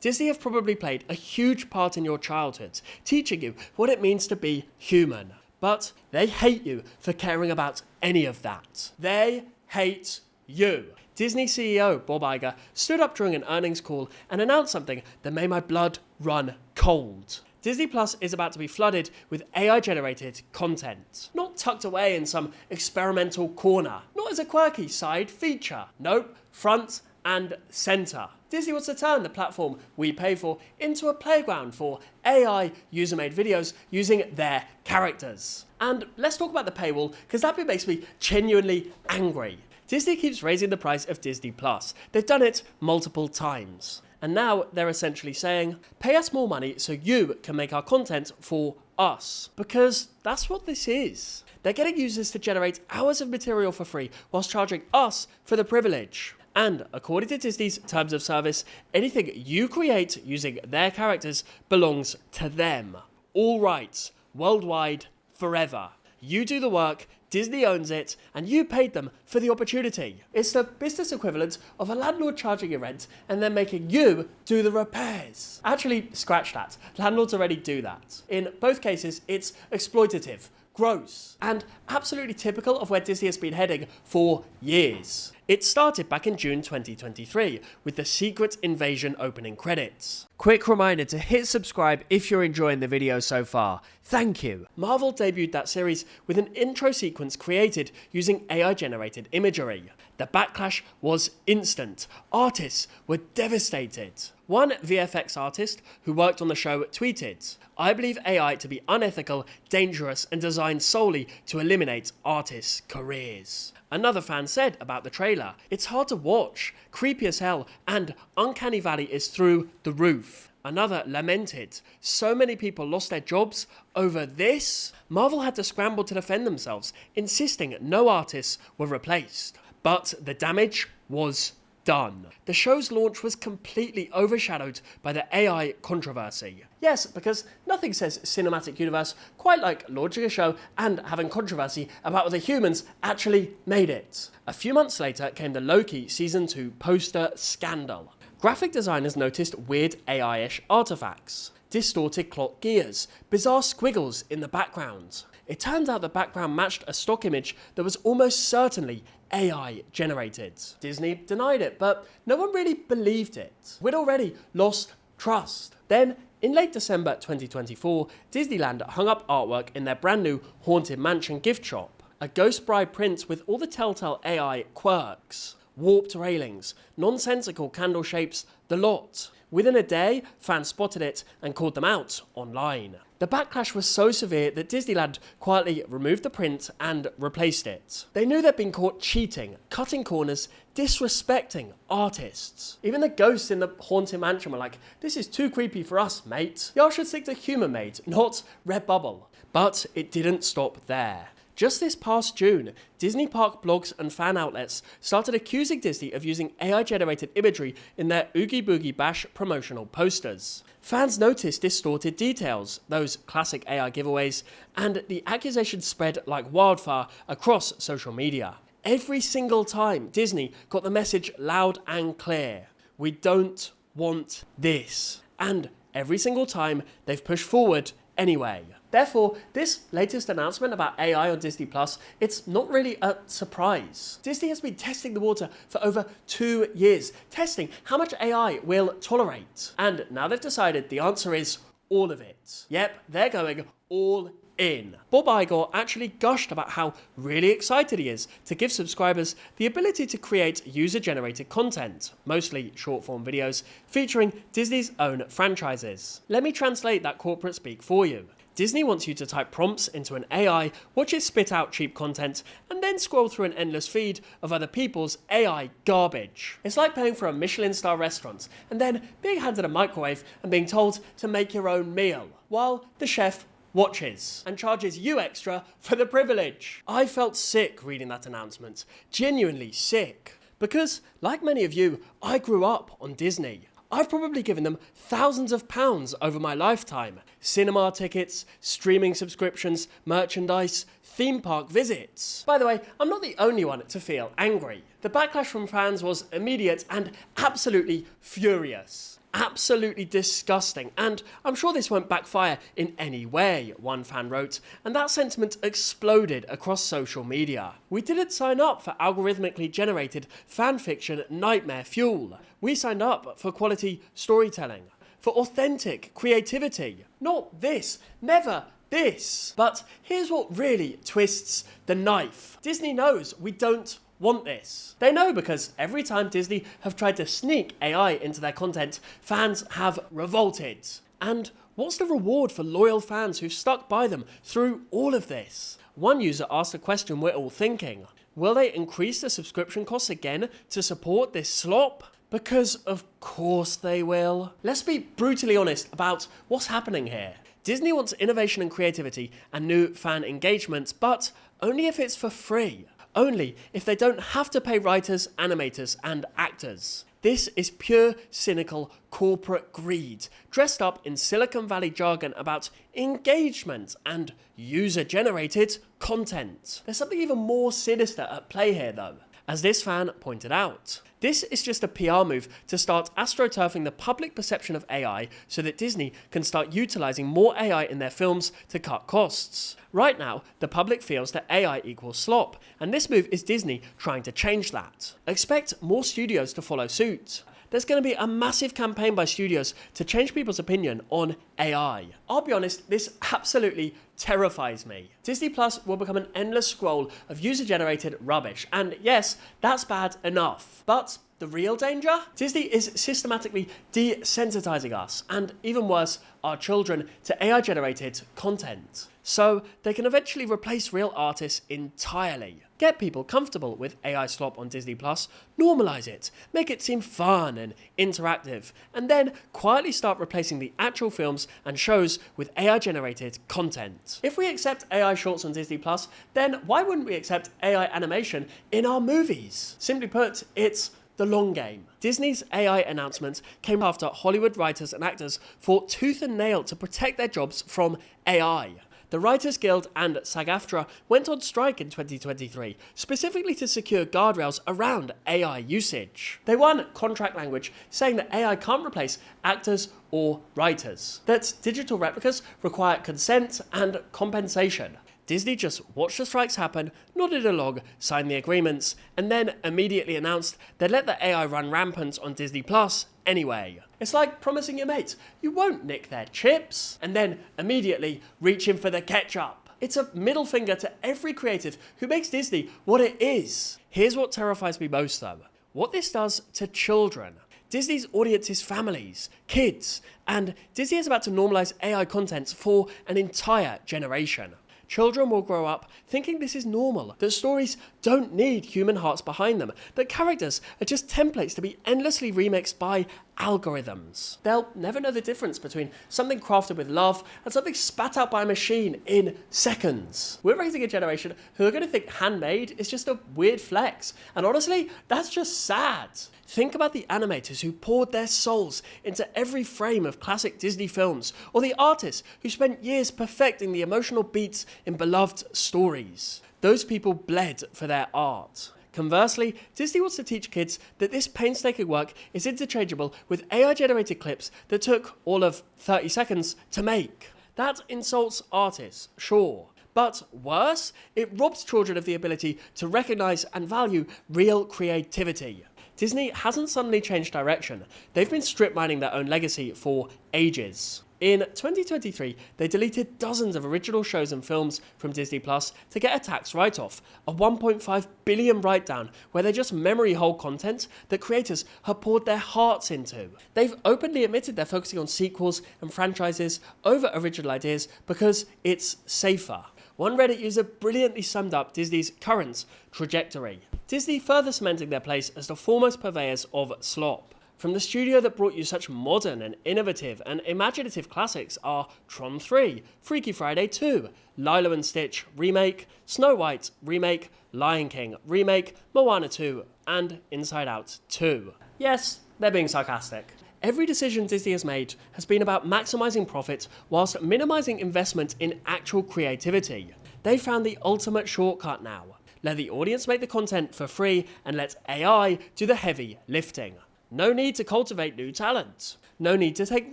Disney have probably played a huge part in your childhood, teaching you what it means to be human. But they hate you for caring about any of that. They hate you. Disney CEO Bob Iger stood up during an earnings call and announced something that made my blood run cold. Disney Plus is about to be flooded with AI-generated content. Not tucked away in some experimental corner. Not as a quirky side feature. Nope, front and center. Disney wants to turn the platform we pay for into a playground for AI user-made videos using their characters. And let's talk about the paywall, because that bit makes me genuinely angry. Disney keeps raising the price of Disney Plus. They've done it multiple times. And now they're essentially saying, pay us more money so you can make our content for us. Because that's what this is. They're getting users to generate hours of material for free whilst charging us for the privilege. And according to Disney's terms of service, anything you create using their characters belongs to them. All rights, worldwide, forever. You do the work, Disney owns it, and you paid them for the opportunity. It's the business equivalent of a landlord charging your rent and then making you do the repairs. Actually, scratch that. Landlords already do that. In both cases, it's exploitative, gross, and absolutely typical of where Disney has been heading for years. It started back in June 2023 with the Secret Invasion opening credits. Quick reminder to hit subscribe if you're enjoying the video so far. Thank you. Marvel debuted that series with an intro sequence created using AI-generated imagery. The backlash was instant. Artists were devastated. One VFX artist who worked on the show tweeted, "I believe AI to be unethical, dangerous, and designed solely to eliminate artists' careers." Another fan said about the trailer, "It's hard to watch, creepy as hell, and Uncanny Valley is through the roof." Another lamented, "So many people lost their jobs over this?" Marvel had to scramble to defend themselves, insisting no artists were replaced. But the damage was done. The show's launch was completely overshadowed by the AI controversy. Yes, because nothing says cinematic universe quite like launching a show and having controversy about whether humans actually made it. A few months later came the Loki Season 2 poster scandal. Graphic designers noticed weird AI-ish artifacts, distorted clock gears, bizarre squiggles in the background. It turns out the background matched a stock image that was almost certainly AI generated. Disney denied it, but no one really believed it. We'd already lost trust. Then, in late December 2024, Disneyland hung up artwork in their brand new Haunted Mansion gift shop. A ghost bride print with all the telltale AI quirks. Warped railings, nonsensical candle shapes, the lot. Within a day, fans spotted it and called them out online. The backlash was so severe that Disneyland quietly removed the print and replaced it. They knew they'd been caught cheating, cutting corners, disrespecting artists. Even the ghosts in the Haunted Mansion were like, "This is too creepy for us, mate. Y'all should stick to human-made, not Redbubble." But it didn't stop there. Just this past June, Disney Park blogs and fan outlets started accusing Disney of using AI-generated imagery in their Oogie Boogie Bash promotional posters. Fans noticed distorted details, those classic AI giveaways, and the accusations spread like wildfire across social media. Every single time, Disney got the message loud and clear. We don't want this. And every single time, they've pushed forward anyway. Therefore, this latest announcement about AI on Disney Plus, it's not really a surprise. Disney has been testing the water for over 2 years, testing how much AI will tolerate. And now they've decided the answer is all of it. Yep, they're going all in. Bob Iger actually gushed about how really excited he is to give subscribers the ability to create user-generated content, mostly short-form videos, featuring Disney's own franchises. Let me translate that corporate speak for you. Disney wants you to type prompts into an AI, watch it spit out cheap content, and then scroll through an endless feed of other people's AI garbage. It's like paying for a Michelin star restaurant and then being handed a microwave and being told to make your own meal, while the chef watches and charges you extra for the privilege. I felt sick reading that announcement, genuinely sick. Because, like many of you, I grew up on Disney. I've probably given them thousands of pounds over my lifetime. Cinema tickets, streaming subscriptions, merchandise, theme park visits. By the way, I'm not the only one to feel angry. The backlash from fans was immediate and absolutely furious. absolutely disgusting, and I'm sure this won't backfire in any way, one fan wrote, and that sentiment exploded across social media. We didn't sign up for algorithmically generated fanfiction nightmare fuel. We signed up for quality storytelling, for authentic creativity. Not this, never this. But here's what really twists the knife. Disney knows we don't want this. They know because every time Disney have tried to sneak AI into their content, fans have revolted. And what's the reward for loyal fans who've stuck by them through all of this? One user asked a question we're all thinking. Will they increase the subscription costs again to support this slop? Because of course they will. Let's be brutally honest about what's happening here. Disney wants innovation and creativity and new fan engagement, but only if it's for free. Only if they don't have to pay writers, animators, and actors. This is pure, cynical, corporate greed, dressed up in Silicon Valley jargon about engagement and user-generated content. There's something even more sinister at play here, though. As this fan pointed out, this is just a PR move to start astroturfing the public perception of AI so that Disney can start utilizing more AI in their films to cut costs. Right now, the public feels that AI equals slop, and this move is Disney trying to change that. Expect more studios to follow suit. There's going to be a massive campaign by studios to change people's opinion on AI. I'll be honest, this absolutely terrifies me. Disney Plus will become an endless scroll of user-generated rubbish, and yes, that's bad enough. But the real danger? Disney is systematically desensitizing us, and even worse, our children, to AI-generated content. So they can eventually replace real artists entirely. Get people comfortable with AI slop on Disney Plus, normalize it, make it seem fun and interactive, and then quietly start replacing the actual films and shows with AI-generated content. If we accept AI shorts on Disney Plus, then why wouldn't we accept AI animation in our movies? Simply put, it's the long game. Disney's AI announcement came after Hollywood writers and actors fought tooth and nail to protect their jobs from AI. The Writers Guild and SAG-AFTRA went on strike in 2023, specifically to secure guardrails around AI usage. They won contract language saying that AI can't replace actors or writers, that digital replicas require consent and compensation. Disney just watched the strikes happen, nodded along, signed the agreements, and then immediately announced they'd let the AI run rampant on Disney Plus anyway. It's like promising your mates you won't nick their chips, and then immediately reaching for the ketchup. It's a middle finger to every creative who makes Disney what it is. Here's what terrifies me most though. What this does to children. Disney's audience is families, kids, and Disney is about to normalize AI content for an entire generation. Children will grow up thinking this is normal, that stories don't need human hearts behind them, that characters are just templates to be endlessly remixed by algorithms. They'll never know the difference between something crafted with love and something spat out by a machine in seconds. We're raising a generation who are going to think handmade is just a weird flex, and honestly, that's just sad. Think about the animators who poured their souls into every frame of classic Disney films, or the artists who spent years perfecting the emotional beats in beloved stories. Those people bled for their art. Conversely, Disney wants to teach kids that this painstaking work is interchangeable with AI-generated clips that took all of 30 seconds to make. That insults artists, sure. But worse, it robs children of the ability to recognize and value real creativity. Disney hasn't suddenly changed direction. They've been strip mining their own legacy for ages. In 2023, they deleted dozens of original shows and films from Disney Plus to get a tax write-off, a $1.5 billion write-down where they just memory hold content that creators have poured their hearts into. They've openly admitted they're focusing on sequels and franchises over original ideas because it's safer. One Reddit user brilliantly summed up Disney's current trajectory. Disney further cementing their place as the foremost purveyors of slop. From the studio that brought you such modern and innovative and imaginative classics are Tron 3, Freaky Friday 2, Lilo and Stitch remake, Snow White remake, Lion King remake, Moana 2, and Inside Out 2. Yes, they're being sarcastic. Every decision Disney has made has been about maximizing profit whilst minimizing investment in actual creativity. They found the ultimate shortcut now. Let the audience make the content for free and let AI do the heavy lifting. No need to cultivate new talent. No need to take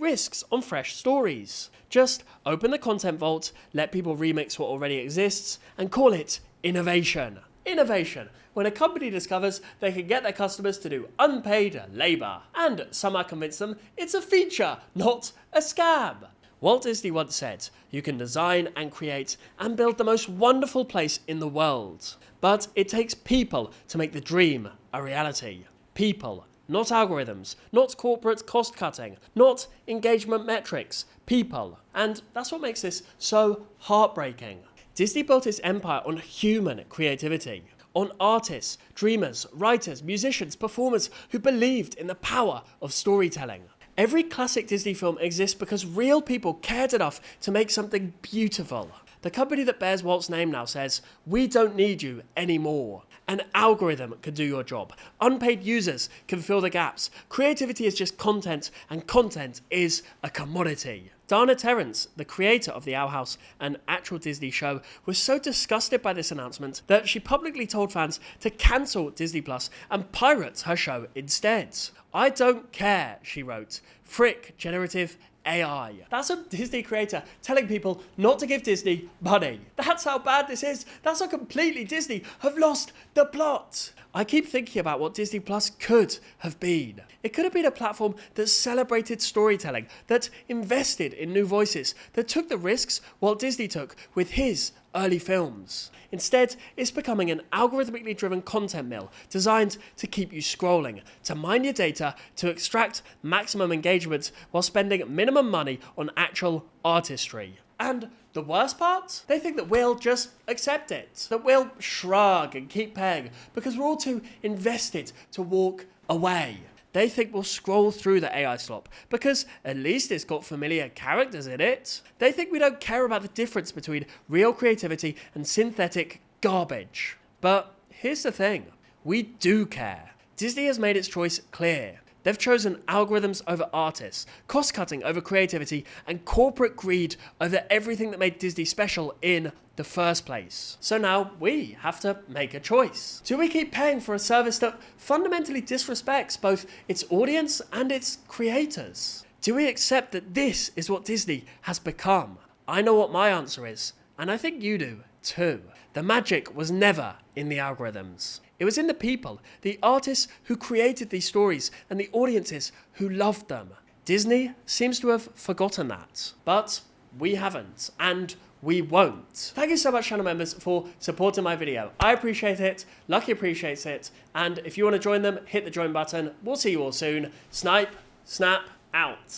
risks on fresh stories. Just open the content vault, let people remix what already exists, and call it innovation. Innovation, when a company discovers they can get their customers to do unpaid labor, and somehow convince them it's a feature, not a scam. Walt Disney once said, "You can design and create and build the most wonderful place in the world. But it takes people to make the dream a reality. People, not algorithms, not corporate cost cutting, not engagement metrics, people." And that's what makes this so heartbreaking. Disney built its empire on human creativity, on artists, dreamers, writers, musicians, performers who believed in the power of storytelling. Every classic Disney film exists because real people cared enough to make something beautiful. The company that bears Walt's name now says, "We don't need you anymore. An algorithm can do your job. Unpaid users can fill the gaps. Creativity is just content, and content is a commodity." Dana Terrence, the creator of The Owl House, an actual Disney show, was so disgusted by this announcement that she publicly told fans to cancel Disney Plus and pirate her show instead. "I don't care," she wrote. "Frick generative AI." That's a Disney creator telling people not to give Disney money. That's how bad this is. That's how completely Disney have lost the plot. I keep thinking about what Disney Plus could have been. It could have been a platform that celebrated storytelling, that invested in new voices, that took the risks Walt Disney took with his early films. Instead, it's becoming an algorithmically driven content mill designed to keep you scrolling, to mine your data, to extract maximum engagement while spending minimum money on actual artistry. And the worst part? They think that we'll just accept it, that we'll shrug and keep paying because we're all too invested to walk away. They think we'll scroll through the AI slop because at least it's got familiar characters in it. They think we don't care about the difference between real creativity and synthetic garbage. But here's the thing, we do care. Disney has made its choice clear. They've chosen algorithms over artists, cost-cutting over creativity, and corporate greed over everything that made Disney special in the first place. So now we have to make a choice. Do we keep paying for a service that fundamentally disrespects both its audience and its creators? Do we accept that this is what Disney has become? I know what my answer is, and I think you do too. The magic was never in the algorithms. It was in the people, the artists who created these stories and the audiences who loved them. Disney seems to have forgotten that, but we haven't, and we won't. Thank you so much, channel members, for supporting my video. I appreciate it, Lucky appreciates it, and if you want to join them, hit the join button. We'll see you all soon. Snipe, snap, out.